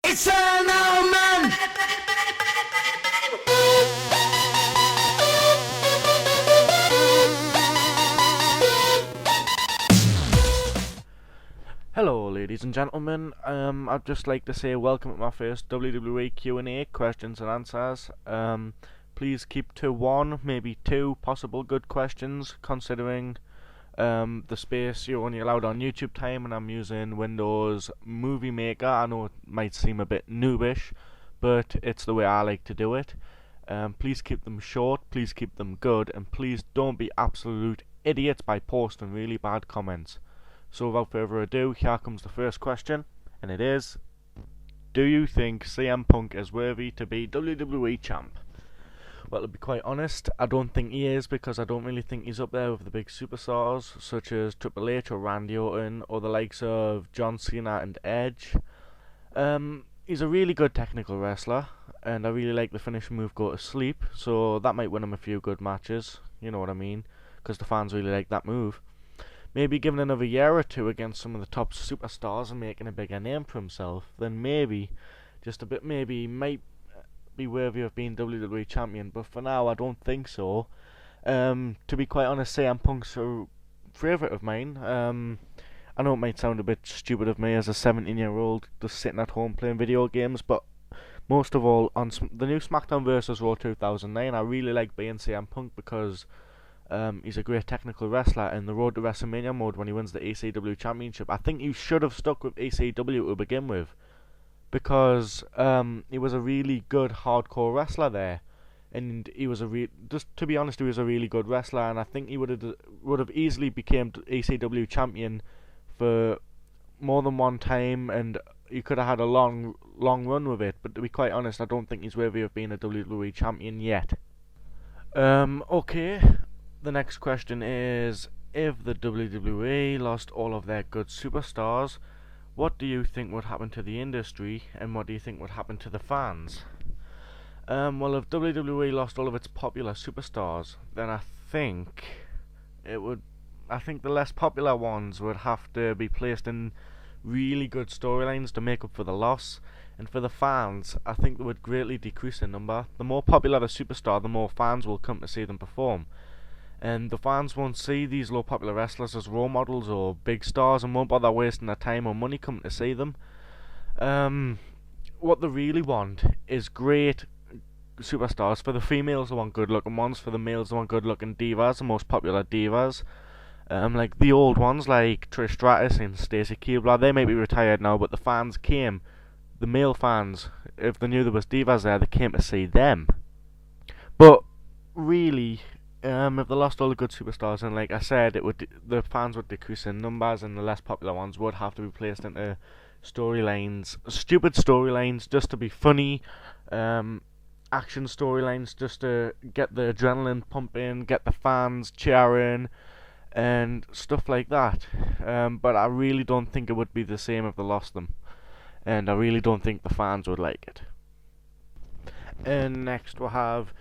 It's an omen! Hello ladies and gentlemen, I'd just like to say welcome to my first WWE Q&A, questions and answers. Please keep to one, maybe two possible good questions, considering the space you're only allowed on YouTube time, and I'm using Windows Movie Maker. I know it might seem a bit noobish, but it's the way I like to do it. Please keep them short, please keep them good, and please don't be absolute idiots by posting really bad comments. So without further ado, here comes the first question, and it is: do you think CM Punk is worthy to be WWE Champ? Well, to be quite honest, I don't think he is, because I don't really think he's up there with the big superstars such as Triple H or Randy Orton or the likes of John Cena and Edge. He's a really good technical wrestler, and I really like the finishing move Go to Sleep, so that might win him a few good matches, you know what I mean, because the fans really like that move. Maybe given another year or two against some of the top superstars and making a bigger name for himself, then maybe, just a bit maybe, he might be worthy of being WWE Champion, but for now I don't think so. To be quite honest, CM Punk's a favourite of mine. I know it might sound a bit stupid of me as a 17-year-old just sitting at home playing video games, but most of all, on the new SmackDown vs. Raw 2009, I really like being CM Punk because he's a great technical wrestler. In the Road to WrestleMania mode, when he wins the ECW Championship, I think he should have stuck with ECW to begin with, because he was a really good hardcore wrestler there, and he was just to be honest, he was a really good wrestler, and I think he would have easily became ECW champion for more than one time, and he could have had a long run with it. But to be quite honest, I don't think he's worthy of being a WWE champion yet. Okay. The next question is: if the WWE lost all of their good superstars, what do you think would happen to the industry, and what do you think would happen to the fans? Well, if WWE lost all of its popular superstars, then I think the less popular ones would have to be placed in really good storylines to make up for the loss. And for the fans, I think they would greatly decrease in number. The more popular the superstar, the more fans will come to see them perform. And the fans won't see these low popular wrestlers as role models or big stars, and won't bother wasting their time or money coming to see them. What they really want is great superstars. For the females, they want good looking ones. For the males, they want good looking divas, the most popular divas. Like the old ones, like Trish Stratus and Stacy Keibler. They might be retired now, but the fans came. The male fans, if they knew there was divas there, they came to see them. But really, if they lost all the good superstars, and like I said, the fans would decrease in numbers, and the less popular ones would have to be placed into storylines, stupid storylines, just to be funny, action storylines, just to get the adrenaline pumping, get the fans cheering, and stuff like that. But I really don't think it would be the same if they lost them, and I really don't think the fans would like it. And next we'll have: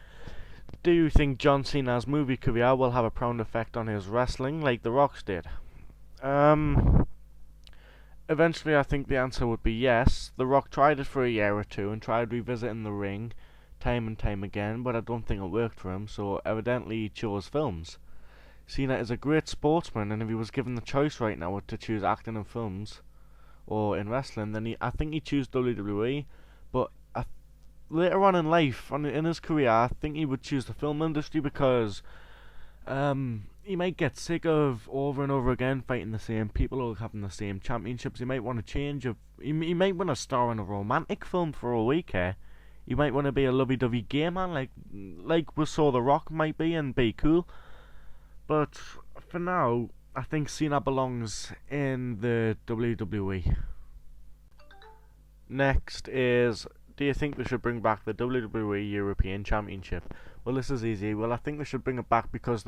do you think John Cena's movie career will have a profound effect on his wrestling like The Rock's did? Eventually I think the answer would be yes. The Rock tried it for a year or two and tried revisiting the ring time and time again, but I don't think it worked for him, so evidently he chose films. Cena is a great sportsman, and if he was given the choice right now to choose acting in films or in wrestling, then I think he'd choose WWE. But later on in life, in his career, I think he would choose the film industry, because he might get sick of over and over again fighting the same people or having the same championships. He might want to change. He might want to star in a romantic film for a week here. He might want to be a lovey-dovey gay man, like we saw The Rock might be, and be cool. But for now, I think Cena belongs in the WWE. Next is: do you think they should bring back the WWE European Championship? Well, this is easy. Well, I think they should bring it back because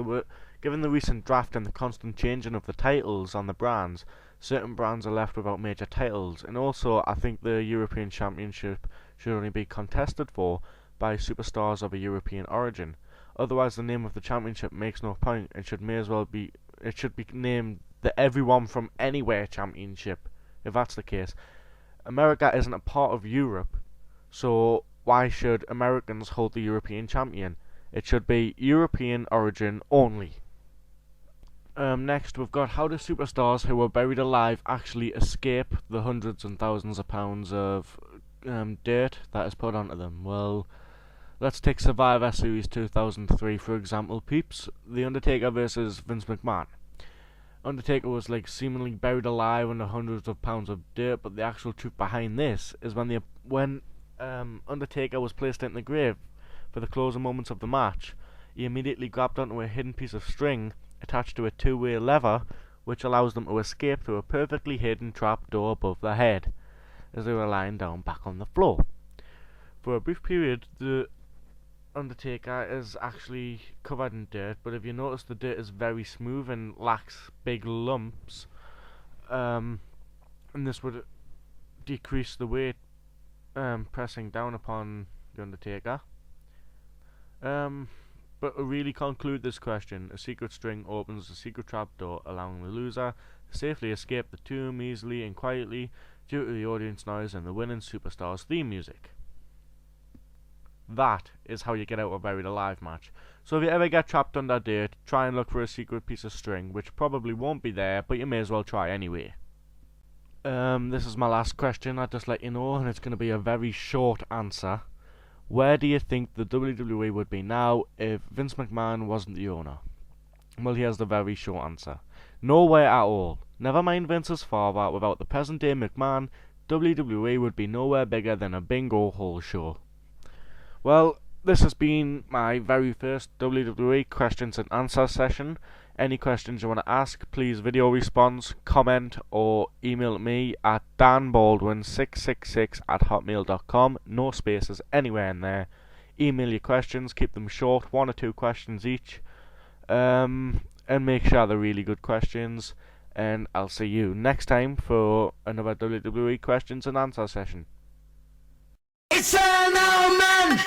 given the recent draft and the constant changing of the titles on the brands, certain brands are left without major titles. And also, I think the European Championship should only be contested for by superstars of a European origin. Otherwise, the name of the championship makes no point, and it should be named the Everyone from Anywhere Championship, if that's the case. America isn't a part of Europe, so why should Americans hold the European champion? It should be European origin only. Next, we've got how do superstars who were buried alive actually escape the hundreds and thousands of pounds of dirt that is put onto them? Well, let's take Survivor Series 2003 for example, peeps. The Undertaker versus Vince McMahon. Undertaker was like seemingly buried alive under hundreds of pounds of dirt, but the actual truth behind this is when Undertaker was placed in the grave for the closing moments of the match, he immediately grabbed onto a hidden piece of string attached to a two-way lever, which allows them to escape through a perfectly hidden trap door above their head, as they were lying down back on the floor. For a brief period, the Undertaker is actually covered in dirt, but if you notice, the dirt is very smooth and lacks big lumps, and this would decrease the weight pressing down upon the Undertaker. But to really conclude this question, a secret string opens a secret trap door, allowing the loser to safely escape the tomb easily and quietly due to the audience noise and the winning superstar's theme music. That is how you get out of a buried alive match. So if you ever get trapped under dirt, try and look for a secret piece of string, which probably won't be there, but you may as well try anyway. This is my last question, I'll just let you know, and it's going to be a very short answer. Where do you think the WWE would be now if Vince McMahon wasn't the owner? Well, here's the very short answer. Nowhere at all. Never mind Vince's father, without the present day McMahon, WWE would be nowhere bigger than a bingo hole show. Well, this has been my very first WWE questions and answers session. Any questions you want to ask, please video response, comment, or email me at danbaldwin666@hotmail.com. No spaces anywhere in there. Email your questions, keep them short, 1 or 2 questions each, and make sure they're really good questions. And I'll see you next time for another WWE questions and answer session. It's an old man.